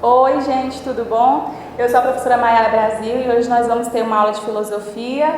Oi, gente, tudo bom? Eu sou a professora Maiara Brasil e hoje nós vamos ter uma aula de filosofia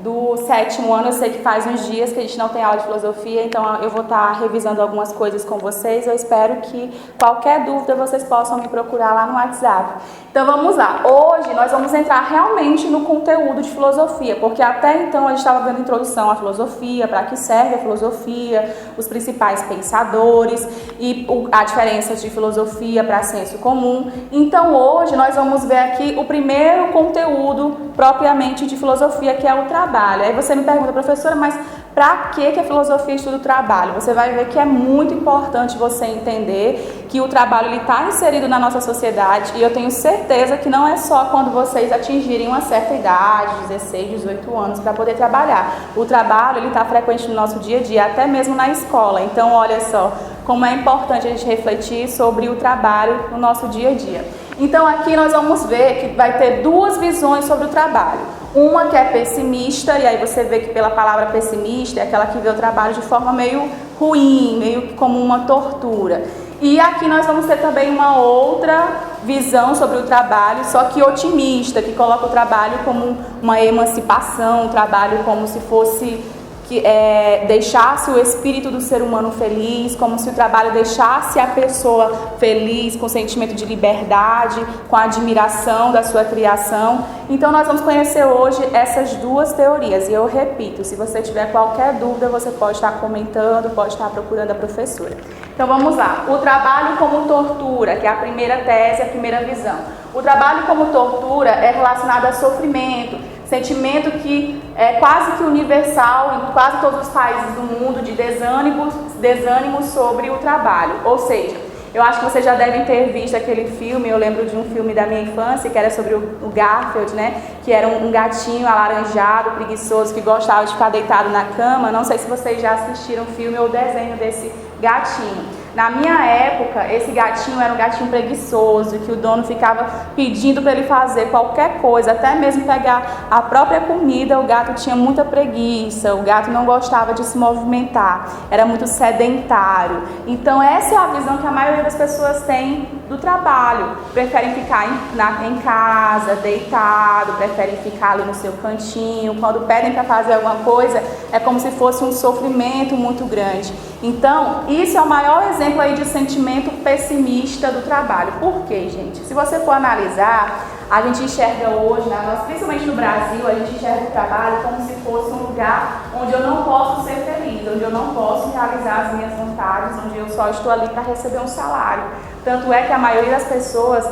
do 7º ano. Eu sei que faz uns dias que a gente não tem aula de filosofia, então eu vou estar revisando algumas coisas com vocês. Eu espero que qualquer dúvida vocês possam me procurar lá no WhatsApp. Então vamos lá. Hoje nós vamos entrar realmente no conteúdo de filosofia, porque até então a gente estava dando introdução à filosofia, para que serve a filosofia, os principais pensadores e a diferença de filosofia para senso comum. Então hoje nós vamos ver aqui o primeiro conteúdo propriamente de filosofia, que é o trabalho. Aí você me pergunta, professora, mas para que a filosofia estuda o trabalho? Você vai ver que é muito importante você entender que o trabalho está inserido na nossa sociedade, e eu tenho certeza que não é só quando vocês atingirem uma certa idade, 16, 18 anos, para poder trabalhar. O trabalho está frequente no nosso dia a dia, até mesmo na escola. Então, olha só como é importante a gente refletir sobre o trabalho no nosso dia a dia. Então, aqui nós vamos ver que vai ter duas visões sobre o trabalho. Uma que é pessimista, e aí você vê que pela palavra pessimista é aquela que vê o trabalho de forma meio ruim, meio que como uma tortura. E aqui nós vamos ter também uma outra visão sobre o trabalho, só que otimista, que coloca o trabalho como uma emancipação, o trabalho como se fosse deixasse o espírito do ser humano feliz, como se o trabalho deixasse a pessoa feliz, com sentimento de liberdade, com a admiração da sua criação. Então nós vamos conhecer hoje essas duas teorias, e eu repito, se você tiver qualquer dúvida, você pode estar comentando, pode estar procurando a professora. Então vamos lá, o trabalho como tortura, que é a primeira tese, a primeira visão. O trabalho como tortura é relacionado a sofrimento, sentimento que é quase que universal em quase todos os países do mundo, de desânimo sobre o trabalho. Ou seja, eu acho que vocês já devem ter visto aquele filme, eu lembro de um filme da minha infância, que era sobre o Garfield, né? Que era um gatinho alaranjado, preguiçoso, que gostava de ficar deitado na cama. Não sei se vocês já assistiram o filme ou o desenho desse gatinho. Na minha época, esse gatinho era um gatinho preguiçoso, que o dono ficava pedindo para ele fazer qualquer coisa, até mesmo pegar a própria comida. O gato tinha muita preguiça, o gato não gostava de se movimentar, era muito sedentário. Então essa é a visão que a maioria das pessoas tem do trabalho. Preferem ficar em casa, deitado, preferem ficar ali no seu cantinho. Quando pedem para fazer alguma coisa, é como se fosse um sofrimento muito grande. Então, isso é o maior exemplo aí de sentimento pessimista do trabalho. Por quê, gente? Se você for analisar, a gente enxerga hoje, principalmente no Brasil, a gente enxerga o trabalho como se fosse um lugar onde eu não posso ser feliz, onde eu não posso realizar as minhas vontades, onde eu só estou ali para receber um salário. Tanto é que a maioria das pessoas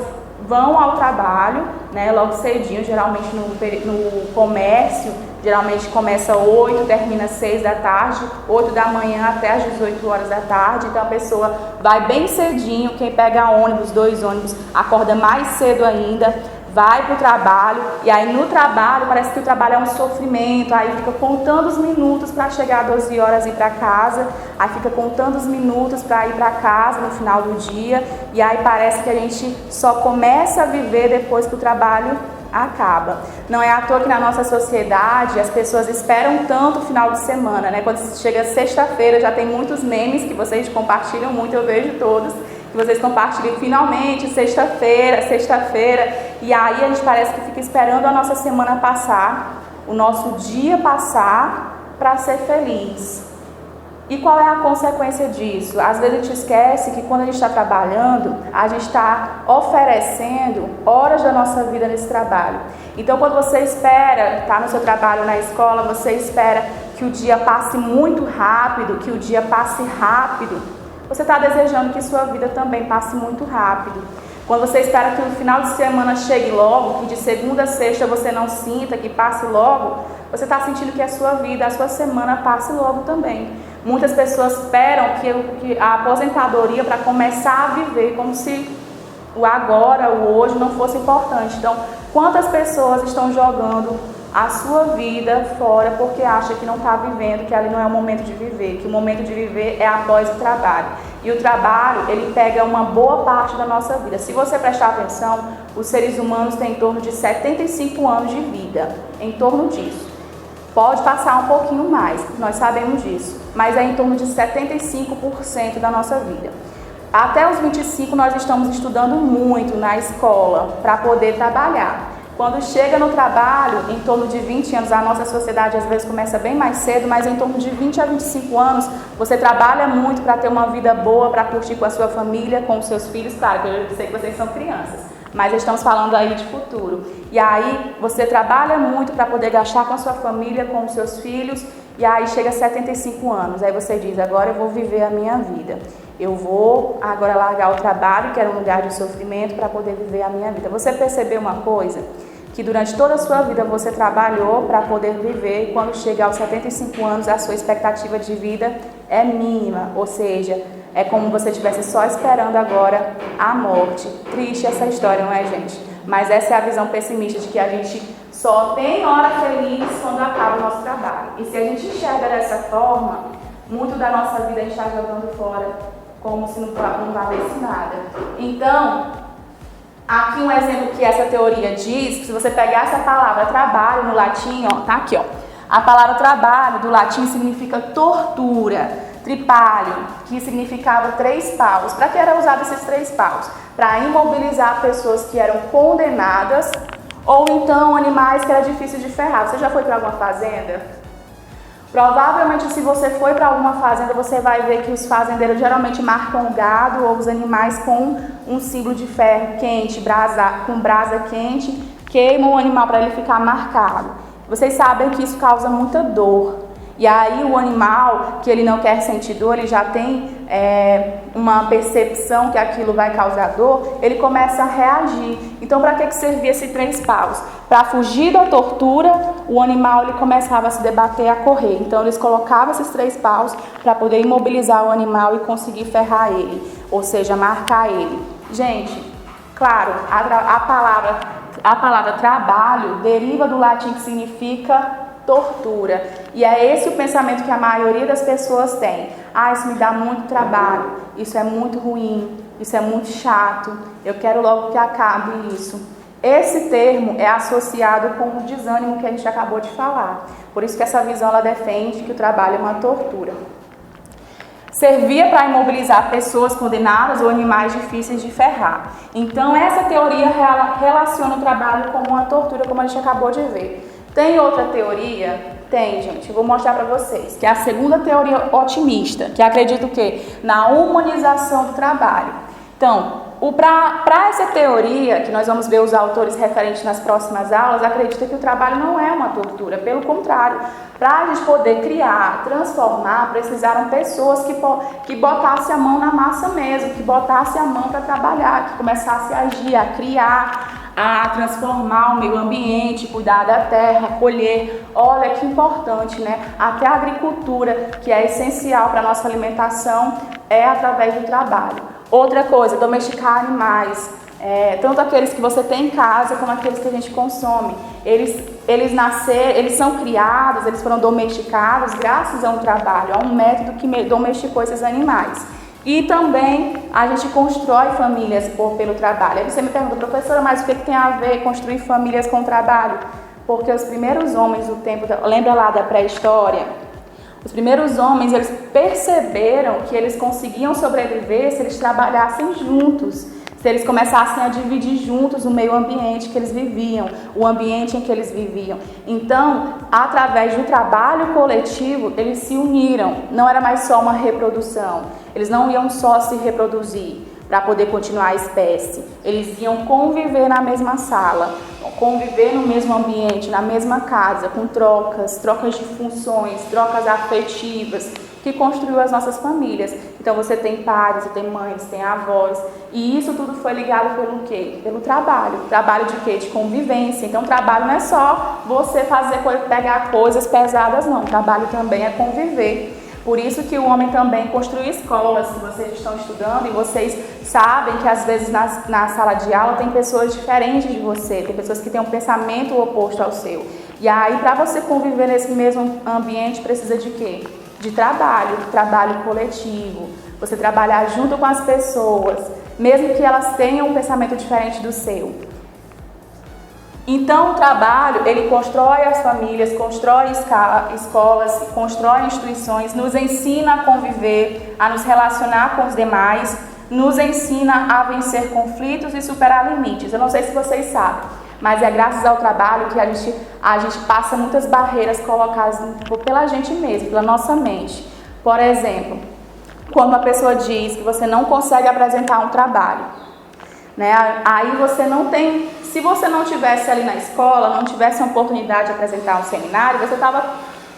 vão ao trabalho, né, logo cedinho, geralmente no comércio, geralmente começa 8, termina 6 da tarde, 8 da manhã até às 18 horas da tarde. Então a pessoa vai bem cedinho, quem pega ônibus, 2 ônibus, acorda mais cedo ainda, vai para o trabalho, e aí no trabalho parece que o trabalho é um sofrimento, aí fica contando os minutos para chegar às 12 horas e ir para casa, aí fica contando os minutos para ir para casa no final do dia, e aí parece que a gente só começa a viver depois que o trabalho acaba. Não é à toa que na nossa sociedade as pessoas esperam tanto o final de semana, né? Quando chega sexta-feira já tem muitos memes que vocês compartilham muito, eu vejo todos, que vocês compartilham finalmente, sexta-feira, e aí a gente parece que fica esperando a nossa semana passar, o nosso dia passar para ser feliz. E qual é a consequência disso? Às vezes a gente esquece que quando a gente está trabalhando, a gente está oferecendo horas da nossa vida nesse trabalho. Então quando você espera estar no seu trabalho na escola, você espera que o dia passe muito rápido, que o dia passe rápido, você está desejando que sua vida também passe muito rápido. Quando você espera que o final de semana chegue logo, que de segunda a sexta você não sinta, que passe logo, você está sentindo que a sua vida, a sua semana passe logo também. Muitas pessoas esperam que a aposentadoria para começar a viver, como se o agora, o hoje não fosse importante. Então, quantas pessoas estão jogando a sua vida fora porque acha que não está vivendo, que ali não é o momento de viver, que o momento de viver é após o trabalho. E o trabalho, ele pega uma boa parte da nossa vida. Se você prestar atenção, os seres humanos têm em torno de 75 anos de vida, em torno disso. Pode passar um pouquinho mais, nós sabemos disso, mas é em torno de 75% da nossa vida. Até os 25 nós estamos estudando muito na escola para poder trabalhar. Quando chega no trabalho, em torno de 20 anos, a nossa sociedade às vezes começa bem mais cedo, mas em torno de 20 a 25 anos, você trabalha muito para ter uma vida boa, para curtir com a sua família, com os seus filhos. Claro, que eu sei que vocês são crianças, mas estamos falando aí de futuro. E aí você trabalha muito para poder gastar com a sua família, com os seus filhos, e aí chega a 75 anos, aí você diz, agora eu vou viver a minha vida. Eu vou agora largar o trabalho, que era um lugar de sofrimento, para poder viver a minha vida. Você percebeu uma coisa? Que durante toda a sua vida você trabalhou para poder viver, e quando chega aos 75 anos a sua expectativa de vida é mínima, ou seja, é como se você estivesse só esperando agora a morte. Triste essa história, não é, gente? Mas essa é a visão pessimista de que a gente só tem hora feliz quando acaba o nosso trabalho. E se a gente enxerga dessa forma, muito da nossa vida a gente está jogando fora, como se não valesse nada. Então, aqui um exemplo que essa teoria diz, que se você pegar essa palavra trabalho no latim, ó, tá aqui, ó. A palavra trabalho do latim significa tortura, tripalho, que significava 3 paus. Para que era usado esses 3 paus? Para imobilizar pessoas que eram condenadas ou então animais que era difícil de ferrar. Você já foi para alguma fazenda? Provavelmente, se você foi para alguma fazenda, você vai ver que os fazendeiros geralmente marcam o gado ou os animais com um símbolo de ferro quente, com brasa quente, queimam o animal para ele ficar marcado. Vocês sabem que isso causa muita dor. E aí o animal, que ele não quer sentir dor, ele já tem uma percepção que aquilo vai causar dor, ele começa a reagir. Então, para que servia esses 3 paus? Para fugir da tortura, o animal ele começava a se debater, a correr. Então, eles colocavam esses 3 paus para poder imobilizar o animal e conseguir ferrar ele, ou seja, marcar ele. Gente, claro, a palavra trabalho deriva do latim que significa tortura. E é esse o pensamento que a maioria das pessoas tem. Ah, isso me dá muito trabalho, isso é muito ruim, isso é muito chato, eu quero logo que acabe isso. Esse termo é associado com o desânimo que a gente acabou de falar. Por isso que essa visão ela defende que o trabalho é uma tortura. Servia para imobilizar pessoas condenadas ou animais difíceis de ferrar. Então essa teoria relaciona o trabalho com uma tortura, como a gente acabou de ver. Tem outra teoria? Tem, gente. Eu vou mostrar para vocês. Que é a segunda teoria otimista, que acredita o quê? Na humanização do trabalho. Então, para essa teoria, que nós vamos ver os autores referentes nas próximas aulas, acredita que o trabalho não é uma tortura. Pelo contrário, para a gente poder criar, transformar, precisaram pessoas que botassem a mão na massa mesmo, que botassem a mão para trabalhar, que começassem a agir, a criar, a transformar o meio ambiente, cuidar da terra, colher. Olha que importante, né? Até a agricultura, que é essencial para a nossa alimentação, é através do trabalho. Outra coisa, domesticar animais, tanto aqueles que você tem em casa, como aqueles que a gente consome. Eles são criados, eles foram domesticados graças a um trabalho, a um método que domesticou esses animais. E também a gente constrói famílias pelo trabalho. Aí você me pergunta, professora, mas o que tem a ver construir famílias com trabalho? Porque os primeiros homens do tempo, lembra lá da pré-história? Os primeiros homens, eles perceberam que eles conseguiam sobreviver se eles trabalhassem juntos, se eles começassem a dividir juntos o meio ambiente que eles viviam, o ambiente em que eles viviam. Então, através do trabalho coletivo, eles se uniram. Não era mais só uma reprodução. Eles não iam só se reproduzir para poder continuar a espécie. Eles iam conviver na mesma sala, conviver no mesmo ambiente, na mesma casa, com trocas de funções, trocas afetivas, que construiu as nossas famílias. Então você tem pais, você tem mães, tem avós, e isso tudo foi ligado pelo quê? Pelo trabalho. Trabalho de quê? De convivência. Então trabalho não é só você pegar coisas pesadas, não. Trabalho também é conviver. Por isso que o homem também construiu escolas, que vocês estão estudando, e vocês sabem que às vezes na sala de aula tem pessoas diferentes de você, tem pessoas que têm um pensamento oposto ao seu. E aí, para você conviver nesse mesmo ambiente, precisa de quê? De trabalho coletivo. Você trabalhar junto com as pessoas, mesmo que elas tenham um pensamento diferente do seu. Então, o trabalho, ele constrói as famílias, constrói escolas, constrói instituições, nos ensina a conviver, a nos relacionar com os demais, nos ensina a vencer conflitos e superar limites. Eu não sei se vocês sabem, mas é graças ao trabalho que a gente passa muitas barreiras colocadas pela gente mesmo, pela nossa mente. Por exemplo, quando uma pessoa diz que você não consegue apresentar um trabalho, né? Aí você não tem, se você não tivesse ali na escola, não tivesse a oportunidade de apresentar um seminário, você estava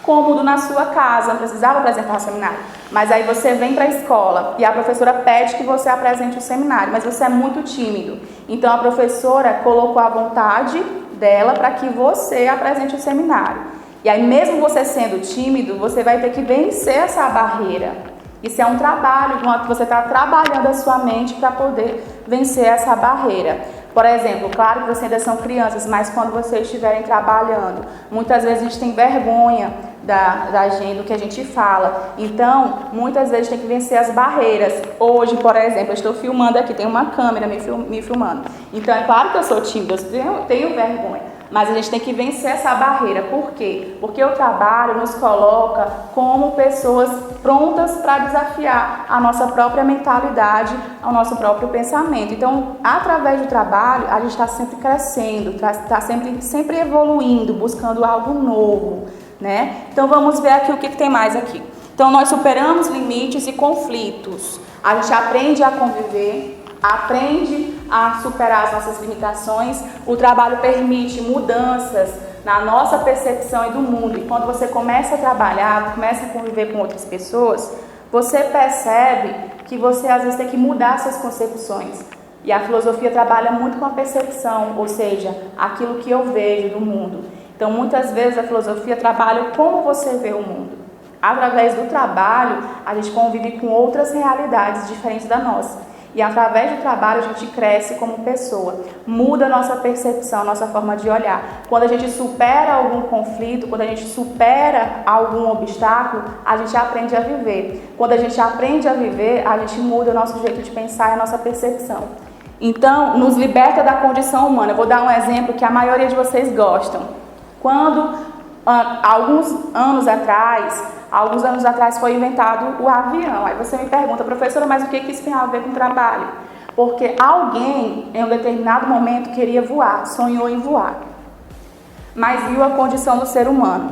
cômodo na sua casa, não precisava apresentar um seminário. Mas aí você vem para a escola e a professora pede que você apresente o seminário, mas você é muito tímido. Então a professora colocou a vontade dela para que você apresente o seminário. E aí mesmo você sendo tímido, você vai ter que vencer essa barreira. Isso é um trabalho, você está trabalhando a sua mente para poder vencer essa barreira. Por exemplo, claro que vocês ainda são crianças, mas quando vocês estiverem trabalhando, muitas vezes a gente tem vergonha da gente, do que a gente fala. Então, muitas vezes tem que vencer as barreiras. Hoje, por exemplo, eu estou filmando aqui, tem uma câmera me filmando. Então, é claro que eu sou tímida, eu tenho vergonha. Mas a gente tem que vencer essa barreira. Por quê? Porque o trabalho nos coloca como pessoas prontas para desafiar a nossa própria mentalidade, ao nosso próprio pensamento. Então, através do trabalho, a gente está sempre crescendo, está sempre evoluindo, buscando algo novo, né? Então, vamos ver aqui o que tem mais aqui. Então, nós superamos limites e conflitos. A gente aprende a conviver, aprende a superar as nossas limitações. O trabalho permite mudanças na nossa percepção e do mundo. E quando você começa a trabalhar, começa a conviver com outras pessoas, você percebe que você às vezes tem que mudar suas concepções. E a filosofia trabalha muito com a percepção, ou seja, aquilo que eu vejo do mundo. Então, muitas vezes a filosofia trabalha como você vê o mundo. Através do trabalho, a gente convive com outras realidades diferentes da nossa. E através do trabalho a gente cresce como pessoa, muda a nossa percepção, a nossa forma de olhar. Quando a gente supera algum conflito, quando a gente supera algum obstáculo, a gente aprende a viver. Quando a gente aprende a viver, a gente muda o nosso jeito de pensar e a nossa percepção. Então, nos liberta da condição humana. Eu vou dar um exemplo que a maioria de vocês gostam. Quando, alguns anos atrás foi inventado o avião. Aí você me pergunta, professora, mas o que isso tem a ver com trabalho? Porque alguém, em um determinado momento, queria voar, sonhou em voar, mas viu a condição do ser humano.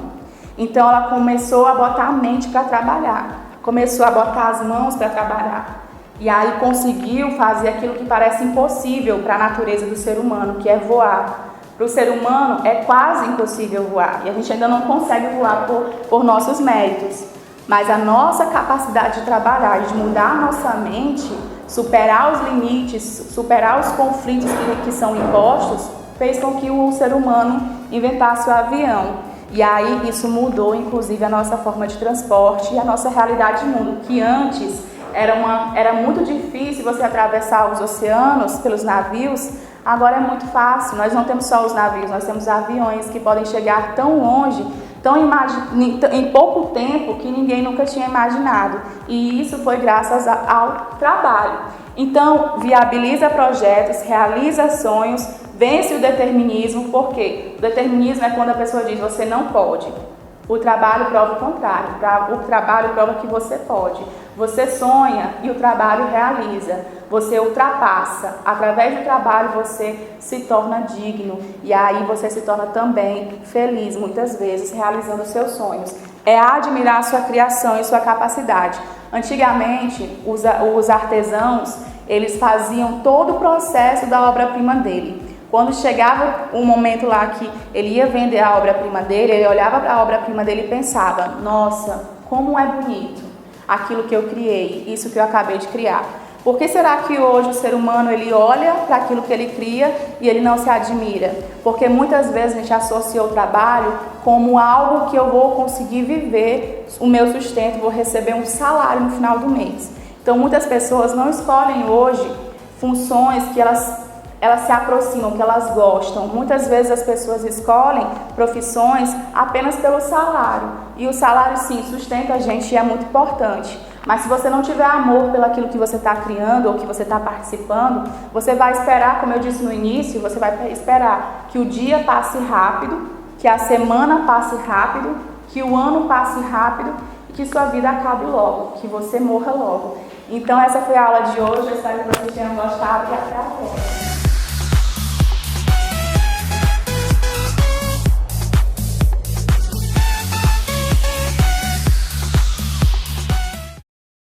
Então ela começou a botar a mente para trabalhar, começou a botar as mãos para trabalhar. E aí conseguiu fazer aquilo que parece impossível para a natureza do ser humano, que é voar. Para o ser humano é quase impossível voar, e a gente ainda não consegue voar por nossos méritos. Mas a nossa capacidade de trabalhar, de mudar a nossa mente, superar os limites, superar os conflitos que são impostos, fez com que o ser humano inventasse o avião. E aí isso mudou, inclusive, a nossa forma de transporte e a nossa realidade de mundo, que antes era muito difícil você atravessar os oceanos pelos navios. Agora é muito fácil. Nós não temos só os navios, nós temos aviões que podem chegar tão longe, em pouco tempo, que ninguém nunca tinha imaginado. E isso foi graças ao trabalho. Então, viabiliza projetos, realiza sonhos, vence o determinismo. Por quê? O determinismo é quando a pessoa diz você não pode. O trabalho prova o contrário. O trabalho prova que você pode. Você sonha e o trabalho realiza. Você ultrapassa. Através do trabalho você se torna digno. E aí você se torna também feliz, muitas vezes, realizando os seus sonhos. É admirar a sua criação e sua capacidade. Antigamente, os artesãos, eles faziam todo o processo da obra-prima dele. Quando chegava um momento lá que ele ia vender a obra-prima dele, ele olhava para a obra-prima dele e pensava, nossa, como é bonito aquilo que eu criei, isso que eu acabei de criar. Por que será que hoje o ser humano ele olha para aquilo que ele cria e ele não se admira? Porque muitas vezes a gente associa o trabalho como algo que eu vou conseguir viver o meu sustento, vou receber um salário no final do mês. Então muitas pessoas não escolhem hoje funções que elas se aproximam, que elas gostam. Muitas vezes as pessoas escolhem profissões apenas pelo salário. E o salário, sim, sustenta a gente e é muito importante. Mas se você não tiver amor pelaquilo que você está criando ou que você está participando, você vai esperar, como eu disse no início, você vai esperar que o dia passe rápido, que a semana passe rápido, que o ano passe rápido e que sua vida acabe logo, que você morra logo. Então essa foi a aula de hoje, eu espero que vocês tenham gostado e até a próxima.